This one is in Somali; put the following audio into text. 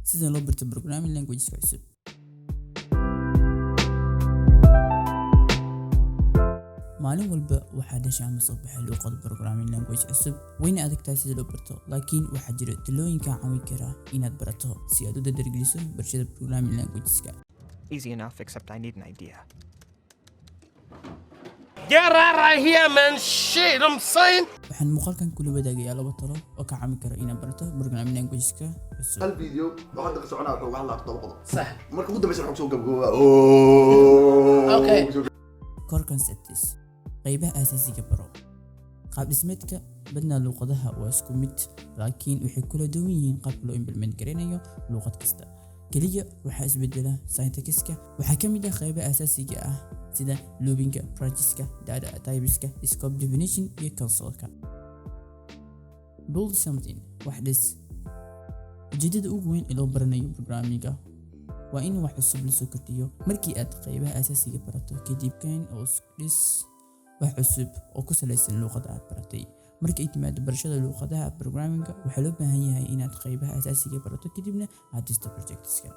sida loo barto programming languages cusub. maalin walba waxaa dhashay ama soo baxay luqad programming language cusub wayna adagtahay sida loo barto, laakiin waxaa jira talooyin kaa caawin kara inaad barato si aad u dardargeliso barashada programming languageska. Easy enough, except I need an idea. Get out of here, man. Shit, I'm saying. waxaan muuqaalkan kula wadaagayaa 2 talo oo ka caawin kara inaad barato programming languageska cusub. hal video waxaad ka soconaa wuxuu wax la qabto qodob صح. marka ugu dambaysa wuxuu soo gabagabaa Okay. core concepts qaybaha asaasiga baro. qaab dhismeedka badna luqadaha waa isku mid, laakiin waxay kala duwan yihiin qaabka loo implement garanayo luqad kasta. kaliya waxaa isbedela syntaxka. waxaa ka mid ah qaybaha asaasiga ah sida loopinga, brancheska, data typeska, scope definition iyo consoleka. build something wax dhis. ujeedada ugu weyn ee loo baranayo programming waa in wax cusub la soo kordhiyo. markii aad qaybaha asaasiga barato kadib kan oo dhis wax cusub oo ku salaysan luqadda aad baratay. marka ay timaado barashada luqadaha programming waxaa loo baahan yahay inaad qaybaha asaasiga barato kadibna aad dhisto projectska.